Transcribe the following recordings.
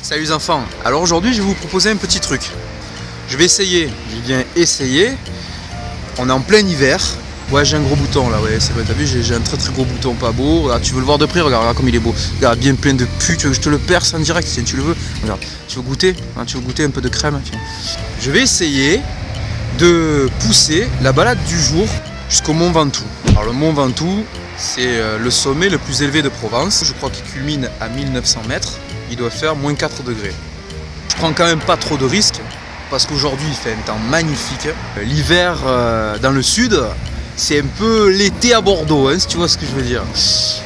Salut les enfants, alors aujourd'hui je vais vous proposer un petit truc. Je vais essayer, je viens essayer. On est en plein hiver. Ouais, j'ai un gros bouton là, ouais, c'est vrai, t'as vu, j'ai un très très gros bouton pas beau. Regarde, tu veux le voir de près, regarde comme il est beau. Regarde, bien plein de pus, tu veux que je te le perce en direct si tu le veux. Regarde, tu veux goûter hein, tu veux goûter un peu de crème tiens. Je vais essayer de pousser la balade du jour jusqu'au Mont Ventoux. Alors le Mont Ventoux, c'est le sommet le plus élevé de Provence. Je crois qu'il culmine à 1900 mètres. Il doit faire moins 4 degrés. Je prends quand même pas trop de risques parce qu'aujourd'hui il fait un temps magnifique. L'hiver dans le sud, c'est un peu l'été à Bordeaux, hein, si tu vois ce que je veux dire.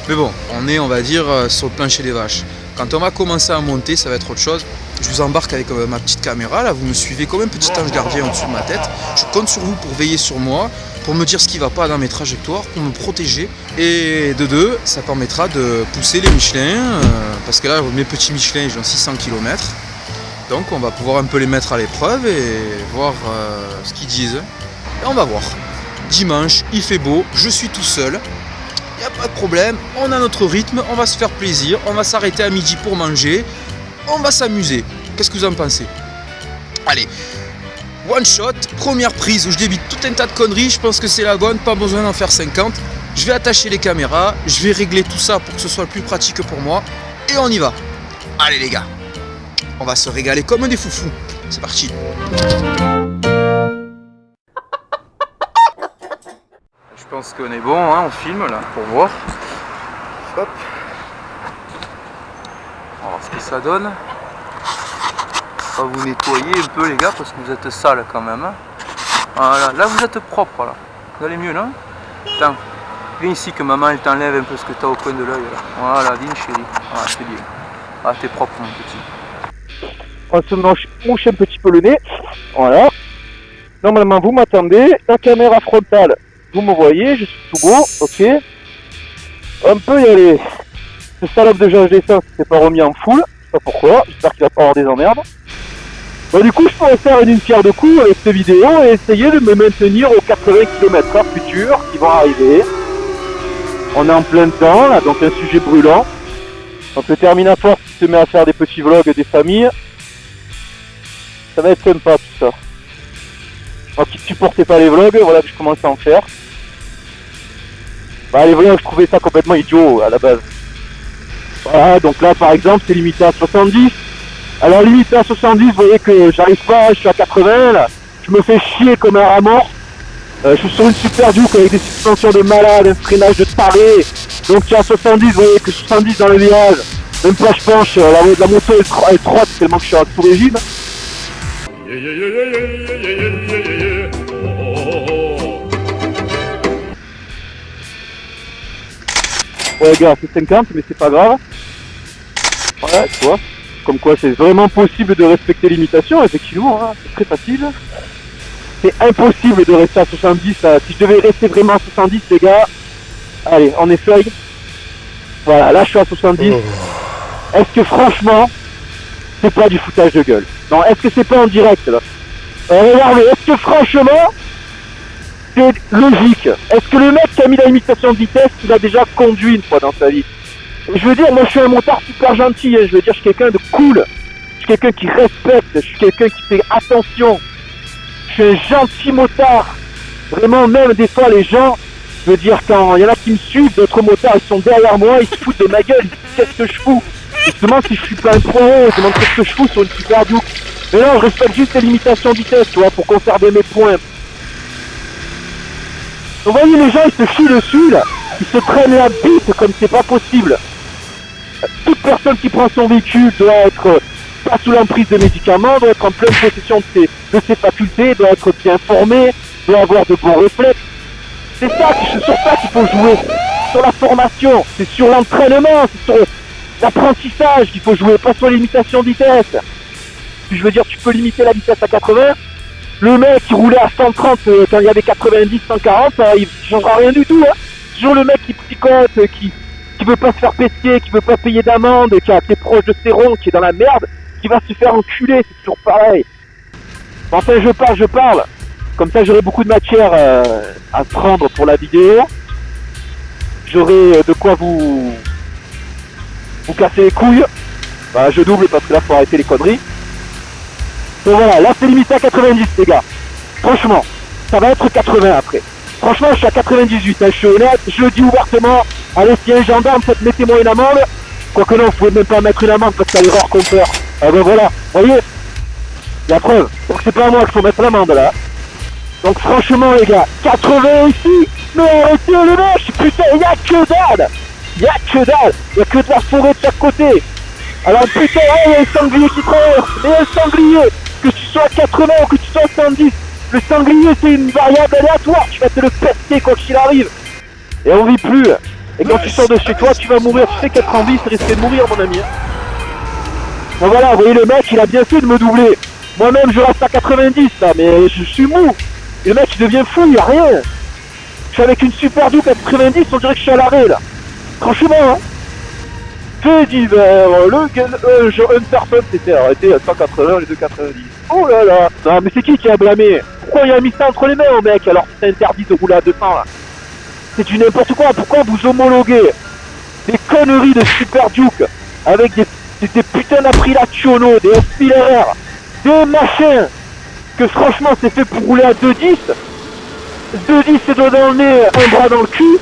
Mais bon, on est, on va dire, sur le plancher des vaches. Quand on va commencer à monter, ça va être autre chose. Je vous embarque avec ma petite caméra, là, vous me suivez comme un petit ange gardien au-dessus de ma tête. Je compte sur vous pour veiller sur moi, pour me dire ce qui ne va pas dans mes trajectoires, pour me protéger. Et de deux, ça permettra de pousser les Michelin, parce que là, mes petits Michelin, ils ont 600 km. Donc on va pouvoir un peu les mettre à l'épreuve et voir ce qu'ils disent. Et on va voir. Dimanche, il fait beau, je suis tout seul. Il n'y a pas de problème, on a notre rythme, on va se faire plaisir, on va s'arrêter à midi pour manger, on va s'amuser. Qu'est-ce que vous en pensez? Allez, one shot, première prise où je débite tout un tas de conneries, je pense que c'est la bonne, pas besoin d'en faire 50. Je vais attacher les caméras, je vais régler tout ça pour que ce soit le plus pratique pour moi, et on y va. Allez les gars, on va se régaler comme des foufous. C'est parti. Je pense qu'on est bon, hein, on filme là pour voir. Hop. On va voir ce que ça donne. On va vous nettoyer un peu les gars parce que vous êtes sales quand même. Hein. Voilà, là vous êtes propre là. Vous allez mieux là. Attends, viens ici que maman elle t'enlève un peu ce que tu as au coin de l'œil là. Voilà, viens chérie. Voilà, c'est bien. Ah, t'es propre mon petit. On se mouche un petit peu le nez. Voilà. Normalement vous m'attendez. La caméra frontale. Vous me voyez, je suis tout beau, ok. On peut y aller. Ce salope de Georges Dessins s'est pas remis en foule, je sais pas pourquoi, j'espère qu'il va pas avoir des emmerdes. Bon, du coup, je pourrais faire une pierre de coups avec cette vidéo et essayer de me maintenir aux 80 km/h futurs qui vont arriver. On est en plein temps, là, donc un sujet brûlant. Donc le Terminator qui se met à faire des petits vlogs des familles. Ça va être sympa tout ça. Moi qui ne supportais pas les vlogs, voilà que je commence à en faire. Bah les vlogs, je trouvais ça complètement idiot à la base. Voilà, donc là par exemple c'est limité à 70. Alors limité à 70, vous voyez que j'arrive pas, je suis à 80 là. Je me fais chier comme un rat mort. Je suis sur une Super Duke avec des suspensions de malade, un freinage de taré. Donc je suis à 70, vous voyez que 70 dans le virage. Même pas je penche, la moto est droite tellement que je suis à tout régime. Ouais gars, c'est 50 mais c'est pas grave. Ouais, tu vois. Comme quoi c'est vraiment possible de respecter l'imitation, effectivement, hein, c'est très facile. C'est impossible de rester à 70, là. Si je devais rester vraiment à 70 les gars, allez, on essaye. Voilà, là je suis à 70. Est-ce que franchement, c'est pas du foutage de gueule? Non, est-ce que c'est pas en direct là? Regardez, est-ce que franchement, c'est logique? Est-ce que le mec qui a mis la limitation de vitesse, il a déjà conduit une fois dans sa vie? Je veux dire, moi je suis un motard super gentil, hein. Je veux dire, je suis quelqu'un de cool. Je suis quelqu'un qui respecte, je suis quelqu'un qui fait attention. Je suis un gentil motard. Vraiment, même des fois les gens, je veux dire, quand il y en a qui me suivent, d'autres motards, ils sont derrière moi, ils se foutent de ma gueule, ils disent qu'est-ce que je fous? Ils se demandent si je suis pas un pro, ils se demandent qu'est-ce que je fous sur une Super Duke. Mais non, je respecte juste les limitations de vitesse, tu vois, pour conserver mes points. Vous voyez, les gens, ils se chient dessus, là. Ils se prennent la bite comme c'est pas possible. Toute personne qui prend son véhicule doit être pas sous l'emprise de médicaments, doit être en pleine possession de ses facultés, doit être bien formé, doit avoir de bons réflexes. C'est sur ça qu'il faut jouer. Sur la formation, c'est sur l'entraînement, c'est sur l'apprentissage qu'il faut jouer, pas sur la limitation de vitesse. Je veux dire, tu peux limiter la vitesse à 80. Le mec qui roulait à 130 quand il y avait 90, 140, il changera rien du tout. Hein. Toujours le mec qui psychote, qui veut pas se faire pesquer, qui veut pas payer d'amende, qui est proche de ses ronds, qui est dans la merde, qui va se faire enculer, c'est toujours pareil. Enfin, je parle. Comme ça, j'aurai beaucoup de matière à prendre pour la vidéo. J'aurai de quoi vous casser les couilles. Bah je double parce que là faut arrêter les conneries. Donc voilà, là c'est limité à 90 les gars. Franchement, ça va être 80 après. Franchement je suis à 98, hein, je suis honnête, je le dis ouvertement. Allez, si un gendarme, mettez-moi une amende. Quoique non, vous pouvez même pas mettre une amende parce qu'il y a l'erreur compteur. Ah ben voilà, voyez, la preuve. Donc c'est pas à moi qu'il faut mettre l'amende là. Donc franchement les gars, 80 ici. Mais arrêtez les mèches, putain, il y a que dalle. Il y a que dalle. Il y a que de la forêt de chaque côté. Alors putain, il y a un sanglier qui traverse. Mais un sanglier, que tu sois à 80 ou que tu sois à 110, le sanglier c'est une variable aléatoire. Tu vas te le pester quoi qu'il arrive. Et on vit plus. Et quand tu sors de chez toi, tu vas mourir. Tu sais qu'être en vie, c'est risquer de mourir, mon ami. Bon voilà, vous voyez, le mec, il a bien fait de me doubler. Moi-même, je reste à 90, là, mais je suis mou. Et le mec, il devient fou, il n'y a rien. Je suis avec une super Duke à 90, on dirait que je suis à l'arrêt, là. Franchement, hein. Fait divers, une personne s'était arrêtée à 180, les 290. Oh là là. Non, mais c'est qui a blâmé? Pourquoi il a mis ça entre les mains au mec, alors que c'est interdit de rouler à 200, là? C'est du n'importe quoi. Pourquoi vous homologuez des conneries de Super Duke avec des putains d'Aprilationo, des SPLR, des machins que franchement c'est fait pour rouler à 210. 210 c'est doigt dans le nez, un bras dans le cul.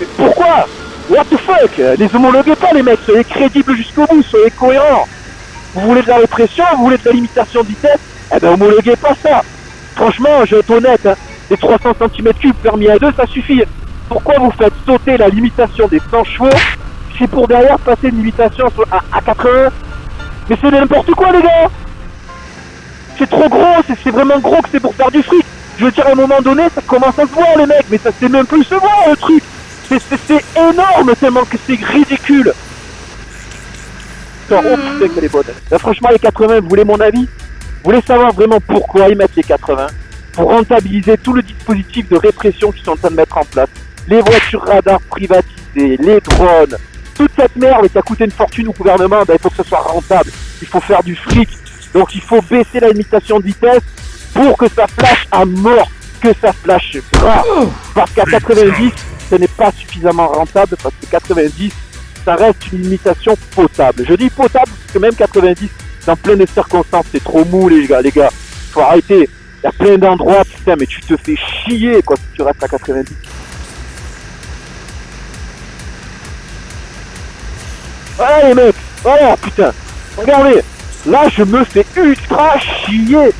Mais pourquoi? What the fuck? Les homologuez pas les mecs, soyez crédibles jusqu'au bout, soyez cohérents. Vous voulez de la répression, vous voulez de la limitation de vitesse? Eh ben homologuez pas ça. Franchement, je vais être honnête, hein, les 300 cm3 permis à 2 ça suffit. Pourquoi vous faites sauter la limitation des 100 chevaux? C'est pour derrière passer une limitation à 80. Mais c'est n'importe quoi les gars. C'est trop gros, c'est vraiment gros que c'est pour faire du fric. Je veux dire à un moment donné ça commence à se voir les mecs. Mais ça c'est même plus se voir le truc. C'est énorme tellement que c'est ridicule. Oh putain qu'elle est bonne. Là franchement les 80, vous voulez mon avis? Vous voulez savoir vraiment pourquoi ils mettent les 80? Pour rentabiliser tout le dispositif de répression qu'ils sont en train de mettre en place. Les voitures radars privatisées, les drones, toute cette merde qui a coûté une fortune au gouvernement, ben, il faut que ce soit rentable, il faut faire du fric, donc il faut baisser la limitation de vitesse pour que ça flash à mort, que ça flash grave, parce qu'à 90, ce n'est pas suffisamment rentable, parce que 90, ça reste une limitation potable. Je dis potable parce que même 90, dans plein de circonstances, c'est trop mou les gars, faut arrêter, il y a plein d'endroits, putain, mais tu te fais chier quoi si tu restes à 90. Voilà les mecs, voilà putain, regardez, là je me fais ultra chier,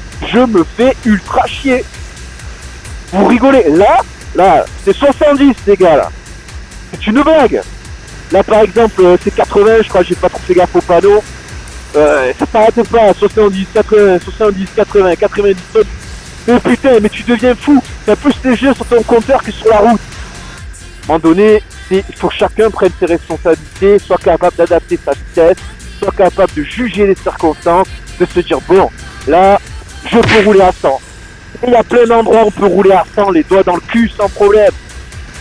vous rigolez, là, c'est 70 les gars là, c'est une blague, là par exemple c'est 80, je crois, j'ai pas trop fait gaffe au panneau, ça s'arrête pas, 70, 80, 70, 80, 90, mais putain, mais tu deviens fou, t'as plus léger sur ton compteur que sur la route, à un moment donné, il faut que chacun prenne ses responsabilités, soit capable d'adapter sa vitesse, soit capable de juger les circonstances, de se dire bon, là, je peux rouler à 100. Et il y a plein d'endroits où on peut rouler à 100, les doigts dans le cul sans problème.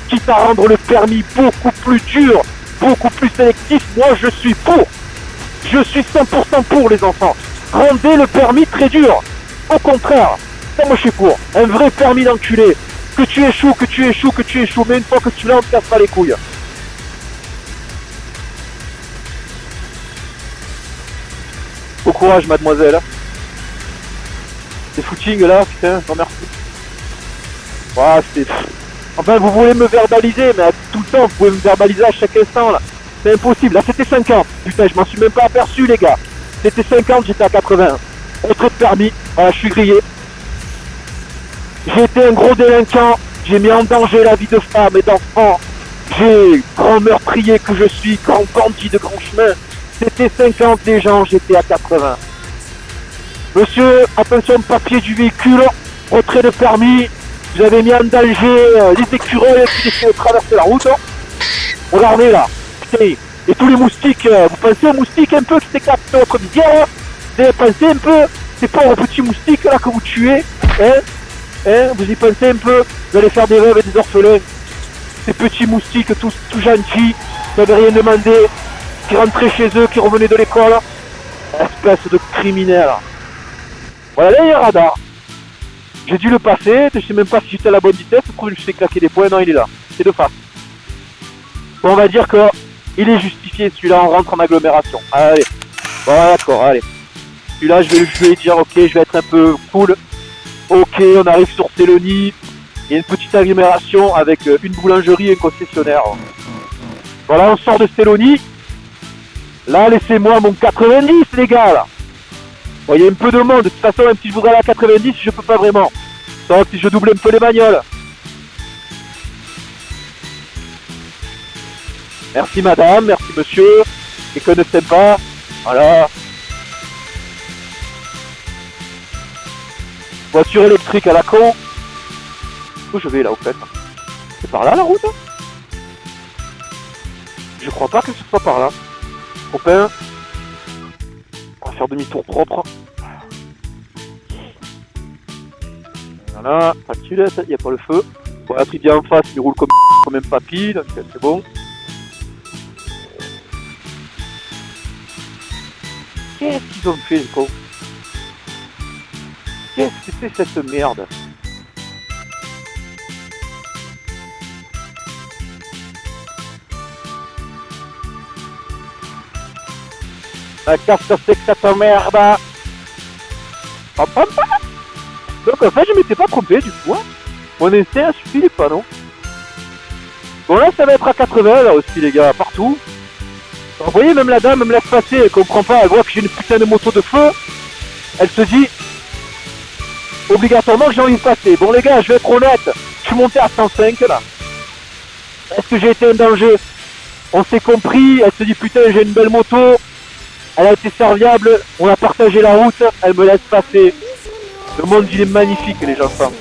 Quitte à rendre le permis beaucoup plus dur, beaucoup plus sélectif, moi je suis pour. Je suis 100% pour les enfants. Rendez le permis très dur. Au contraire, ça moi je suis pour. Un vrai permis d'enculé. Que tu échoues, mais une fois que tu l'as, on te casse pas les couilles. Au courage, mademoiselle. Ces footings là, putain, non merci. Voilà, c'est... Enfin, vous voulez me verbaliser, mais tout le temps, vous pouvez me verbaliser à chaque instant là. C'est impossible. Là, c'était 50. Putain, je m'en suis même pas aperçu, les gars. C'était 50, j'étais à 80. Retrait de permis. Voilà, je suis grillé. J'ai été un gros délinquant, j'ai mis en danger la vie de femmes et d'enfants. J'ai, grand meurtrier que je suis, grand bandit de grand chemin. C'était 50 les gens, j'étais à 80. Monsieur, attention papier du véhicule, retrait de permis. Vous avez mis en danger les écureuils qui essaient de traverser la route. Regardez là, putain. Et tous les moustiques, vous pensez aux moustiques un peu qui s'éclatent sur votre visière? Vous avez pensé un peu, ces pauvres petits moustiques là que vous tuez, vous y pensez un peu, vous allez faire des veuves et des orphelins. Ces petits moustiques tout gentils, qui n'avaient rien demandé, qui rentraient chez eux, qui revenaient de l'école. Espèce de criminel. Voilà, là il y a un radar. J'ai dû le passer, je sais même pas si j'étais à la bonne vitesse, je trouve que je sais claquer des points, non il est là, c'est de face. Bon, on va dire que il est justifié celui-là, on rentre en agglomération. Allez, Bon, d'accord, allez. Puis là, je vais dire, ok, je vais être un peu cool. Ok, on arrive sur Célonie. Il y a une petite agglomération avec une boulangerie et un concessionnaire. Voilà, on sort de Célonie. Là, laissez-moi mon 90, les gars, là. Bon, il y a un peu de monde. De toute façon, même si je voudrais aller à 90, je peux pas vraiment. Sauf si je double un peu les bagnoles. Merci madame, merci monsieur. Et que ne s'aime pas. Voilà. Voiture électrique à la con. Où je vais là au fait? C'est par là la route? Je crois pas que ce soit par là. Copain. On va faire demi-tour propre. Voilà, pas de tulette, il n'y a pas le feu. Bon, la trivia en face, il roule comme un papy, donc c'est bon. Qu'est-ce qu'ils ont fait, les cons? Qu'est-ce que c'est cette merde? Qu'est-ce que c'est que cette merde? Donc en fait je m'étais pas trompé du coup. Mon instinct a suffi pas, non? Bon là ça va être à 80 là aussi les gars, partout. Alors, vous voyez, même la dame me laisse passer, elle comprend pas, elle voit que j'ai une putain de moto de feu. Elle se dit obligatoirement que j'ai envie de passer. Bon les gars, je vais être honnête, je suis monté à 105 là. Est-ce que j'ai été un danger? On s'est compris, elle se dit putain j'ai une belle moto. Elle a été serviable, on a partagé la route, elle me laisse passer. Le monde il est magnifique les enfants.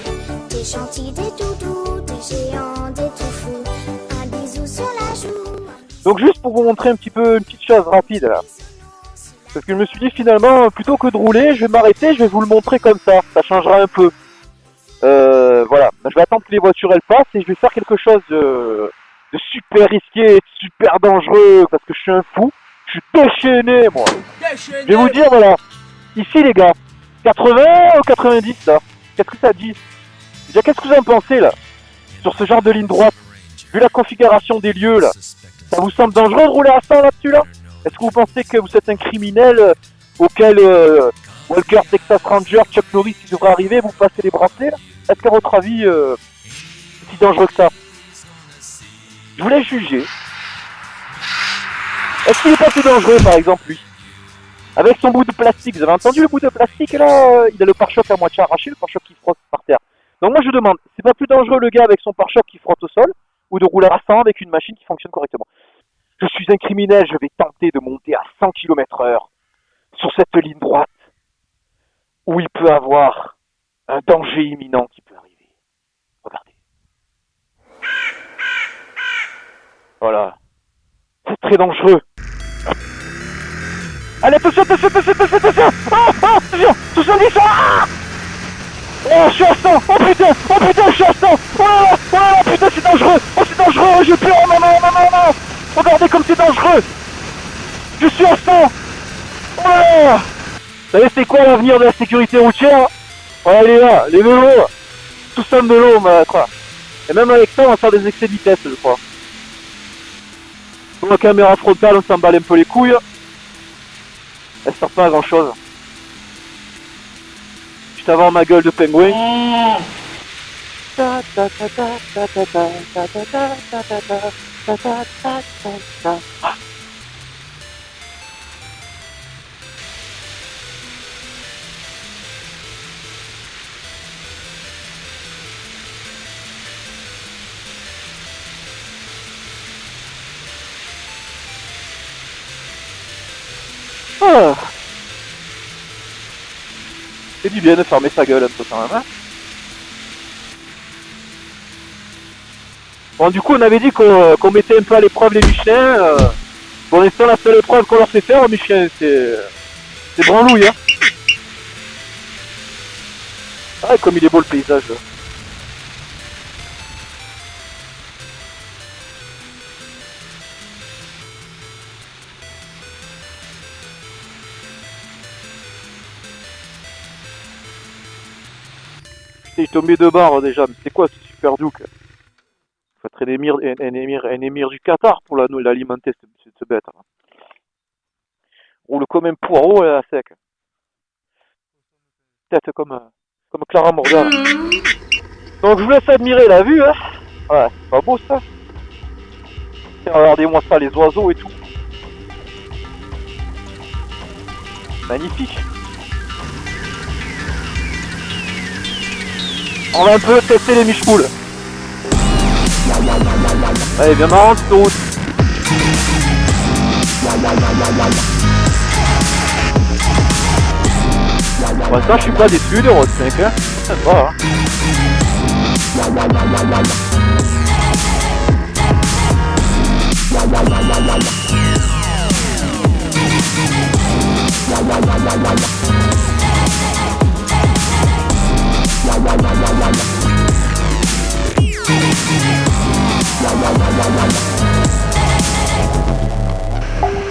Des gentils, des doudous, des géants, des tout fous. Un bisou sur la joue. Donc juste pour vous montrer un petit peu une petite chose rapide là. Parce que je me suis dit finalement, plutôt que de rouler, je vais m'arrêter, je vais vous le montrer comme ça changera un peu. Voilà, je vais attendre que les voitures elles passent et je vais faire quelque chose de super risqué, de super dangereux, parce que je suis un fou. Je suis déchaîné moi. Je vais vous dire voilà, ici les gars, 80 ou 90 là, qu'est-ce que ça dit? Déjà qu'est-ce que vous en pensez là, sur ce genre de ligne droite? Vu la configuration des lieux là, ça vous semble dangereux de rouler à 100 là-dessus là? Est-ce que vous pensez que vous êtes un criminel auquel Walker, Texas Ranger, Chuck Norris il devrait arriver, vous passez les bracelets là? Est-ce qu'à votre avis c'est si dangereux que ça? Je voulais juger. Est-ce qu'il est pas plus dangereux par exemple lui? Avec son bout de plastique, vous avez entendu le bout de plastique là? Il a le pare-choc à moitié arraché, le pare-choc qui frotte par terre. Donc moi je demande, c'est pas plus dangereux le gars avec son pare-choc qui frotte au sol, ou de rouler à 100 avec une machine qui fonctionne correctement? Je suis un criminel, je vais tenter de monter à 100 km/h sur cette ligne droite où il peut avoir un danger imminent qui peut arriver. Regardez. Voilà. C'est très dangereux. Allez, attention, attention, attention, attention, attention. Attention, 70, oh, je suis à 100. Oh putain, je suis à 100. Oh, putain, c'est dangereux. Oh, c'est dangereux, j'ai peur. Non. Regardez comme c'est dangereux. Je suis à 100. Oh. Vous savez, c'est quoi l'avenir de la sécurité routière? Voilà, elle est là, les vélos. Tout ça de vélo, quoi. Et même avec ça, on va faire des excès de vitesse, je crois. Pour la caméra frontale, on s'emballe un peu les couilles. Elle sert pas à grand chose. Je t'avais ma gueule de pingouin. Ah. C'est du bien de fermer sa gueule un peu quand même, hein. Bon, du coup, on avait dit qu'on mettait un peu à l'épreuve les Michelin. Pour l'instant, la seule épreuve qu'on leur fait faire aux Michelin, c'est branlouille, hein. Ah, comme il est beau le paysage, là. Putain, il est tombé de barre déjà, mais c'est quoi ce super Duke? Faut être un émir du Qatar pour l'alimenter, cette bête. Là. Roule comme un poireau à sec. Tête comme Clara Morgan. Donc je vous laisse admirer la vue, hein. Ouais, c'est pas beau ça. Regardez-moi ça, les oiseaux et tout. Magnifique. On va un peu tester les michepoules. Allez, bien marrant cette route. Pour l'instant, je suis pas déçu de Road 5, hein. Ça va, hein.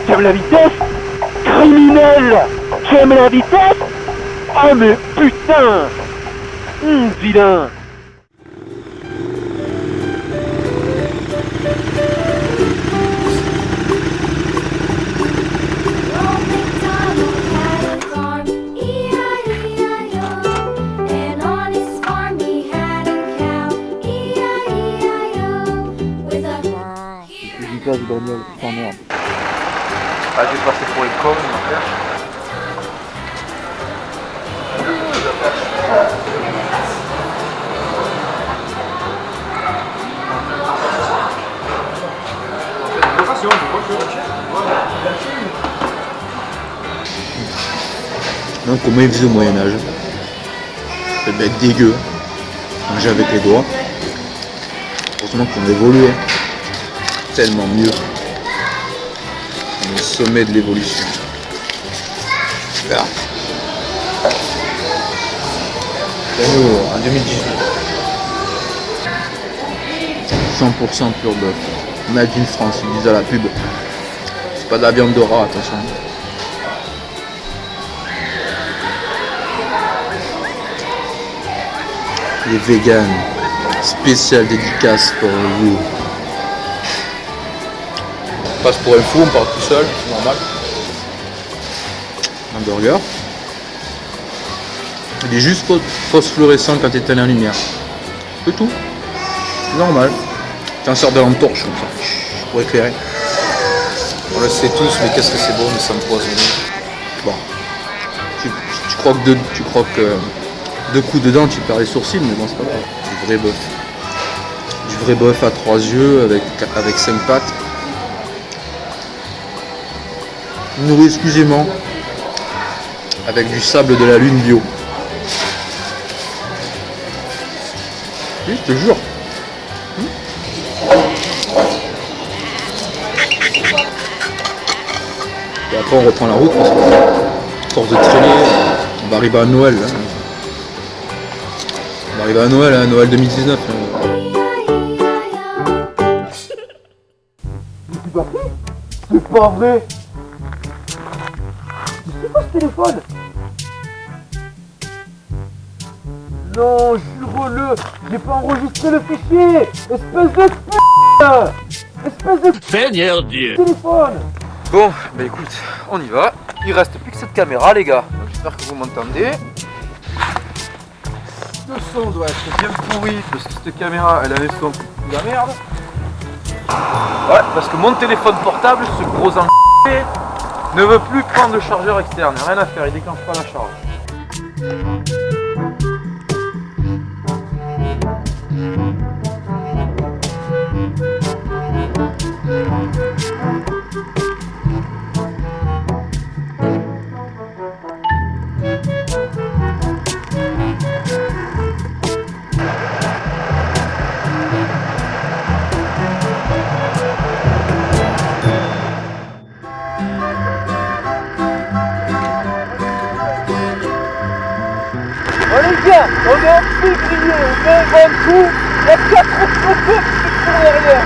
T'aimes la vitesse? Criminel! T'aimes la vitesse? Oh mais putain! Vilain! Ah, j'ai passé pour une conne, mon frère. Donc comment ils faisaient au Moyen-Âge? Le mec dégueu, manger avec les doigts. Heureusement qu'on a évolué. Tellement mieux. On est au sommet de l'évolution. Là. En 2018. 100% pur bœuf. Made in France, ils disent à la pub. C'est pas de la viande de rat, attention. Les véganes, spécial dédicace pour vous. On passe pour un fou, on part tout seul, c'est normal. Un burger. Il est juste phosphorescent quand tu éteins la lumière. C'est tout. C'est normal. Tu en sors de l'entorche comme ça, pour éclairer. On le sait tous, mais qu'est-ce que c'est bon de s'empoisonner. Bon. Tu croques deux coups dedans, tu perds les sourcils, mais bon, c'est pas grave. Du vrai bœuf. Du vrai bœuf à 3 yeux avec 5 pattes. Nourri exclusivement avec du sable de la lune bio. Oui, je te jure. Et après on reprend la route parce que force de traîner, on va arriver à Noël. Hein. On va arriver à Noël, hein, Noël 2019. C'est pas vrai! C'est quoi ce téléphone? Non, jure-le! J'ai pas enregistré le fichier! Espèce de p***! Espèce de Seigneur Dieu! téléphone! Bon, bah écoute, on y va. Il reste plus que cette caméra, les gars. J'espère que vous m'entendez. Le son doit être bien pourri parce que cette caméra, elle a un son de la merde. Ouais, parce que mon téléphone portable, ce gros enculé, ne veut plus prendre le chargeur externe. Rien à faire, il déclenche pas la charge. Tiens, on est en février, on fait un grand coup, il y a 4 photos qui sont derrière.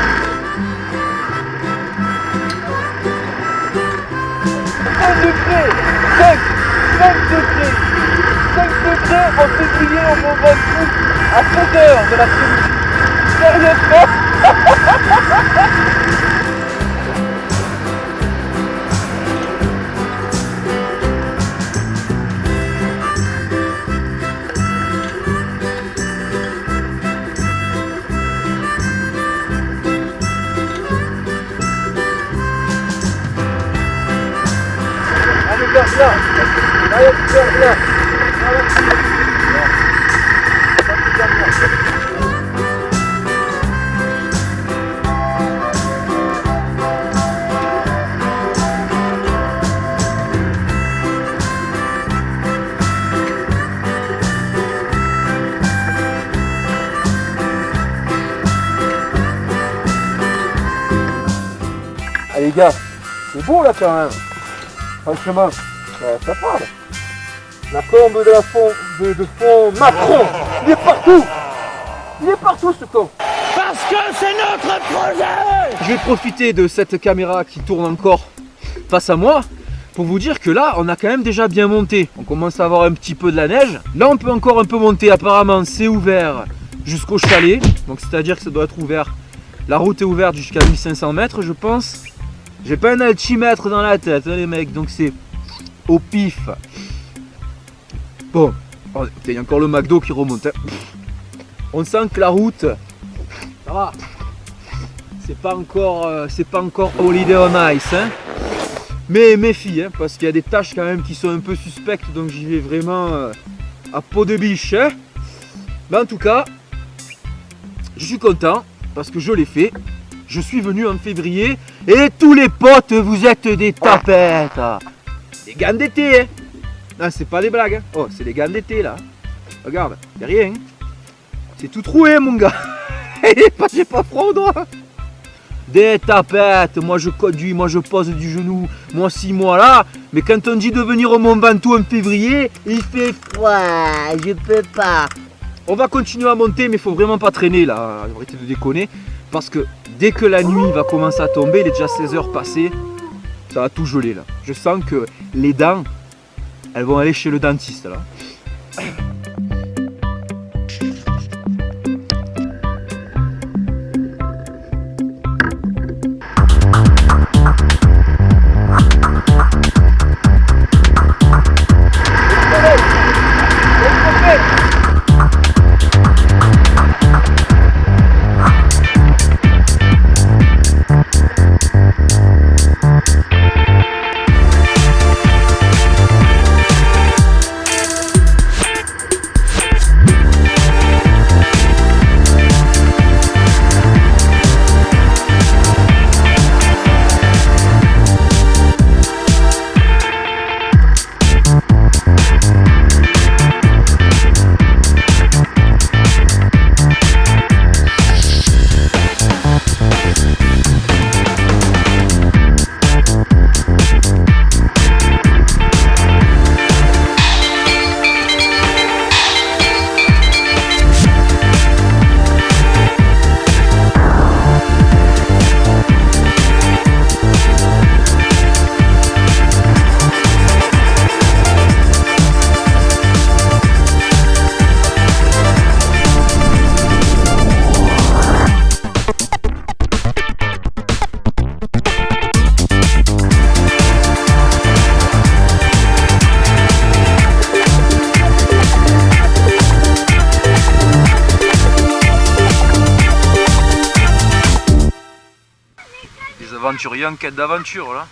5 degrés, 5 degrés, 5 degrés en février, on fait un grand coup à 16h de l'après-midi. Sérieusement. Allez les gars, c'est beau là quand même. Franchement, ça parle. La combe de fond Macron, il est partout. Il est partout ce con. Parce que c'est notre projet. Je vais profiter de cette caméra qui tourne encore face à moi pour vous dire que là on a quand même déjà bien monté. On commence à avoir un petit peu de la neige. Là on peut encore un peu monter, apparemment c'est ouvert jusqu'au chalet. Donc c'est à dire que ça doit être ouvert. La route est ouverte jusqu'à 1500 mètres je pense. J'ai pas un altimètre dans la tête hein, les mecs, donc c'est au pif. Bon, il y a encore le McDo qui remonte. Hein. On sent que la route, ça va. C'est pas encore holiday on ice. Hein. Mais méfie, hein, parce qu'il y a des tâches quand même qui sont un peu suspectes, donc j'y vais vraiment à peau de biche. Hein. Mais en tout cas, je suis content parce que je l'ai fait. Je suis venu en février et tous les potes, vous êtes des tapettes. Des gants d'été, hein. Non, c'est pas des blagues. Hein. Oh, c'est des gants d'été là. Regarde, y'a rien. C'est tout troué, mon gars. J'ai pas froid aux doigts. Des tapettes. Moi je conduis, moi je pose du genou. Moi ci, moi là. Mais quand on dit de venir au Mont Ventoux en février, il fait froid. Je peux pas. On va continuer à monter, mais il faut vraiment pas traîner là. Arrêtez de déconner. Parce que dès que la nuit va commencer à tomber, il est déjà 16h passées, ça va tout geler là. Je sens que les dents, elles vont aller chez le dentiste là. Aventuriers en quête d'aventure là.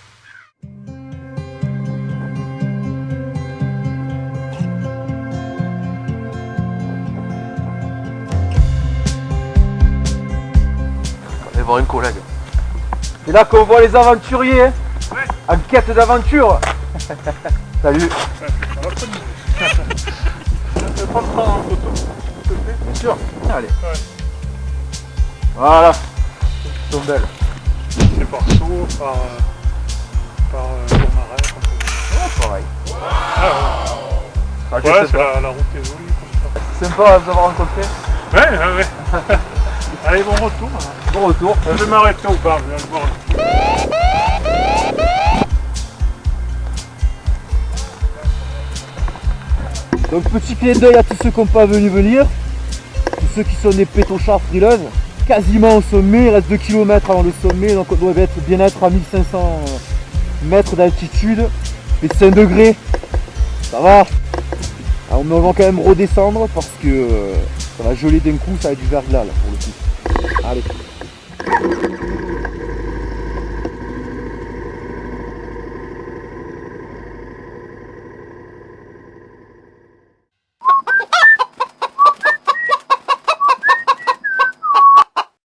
On va voir un collègue. C'est là qu'on voit les aventuriers hein. Ouais. En quête d'aventure. Salut. Je vais prendre ça en photo. Bien sûr. Allez. Ouais. Voilà. Ils sont belles. C'est par saut, par Tourmaret. Oh, pareil. Ah, ouais, c'est la route est jolie comme ça. Sympa de vous avoir rencontré. Ouais. Allez, bon retour. Bon retour. Je vais m'arrêter au bar, je vais aller boire. Donc petit clin d'œil à tous ceux qui n'ont pas venu venir, tous ceux qui sont des pétochards frileuses. Quasiment au sommet, il reste 2 km avant le sommet, donc on doit bien être à 1500 mètres d'altitude, et 5 degrés, ça va. Alors, mais on va quand même redescendre parce que ça va geler d'un coup, ça va être du verglas là pour le coup. Allez.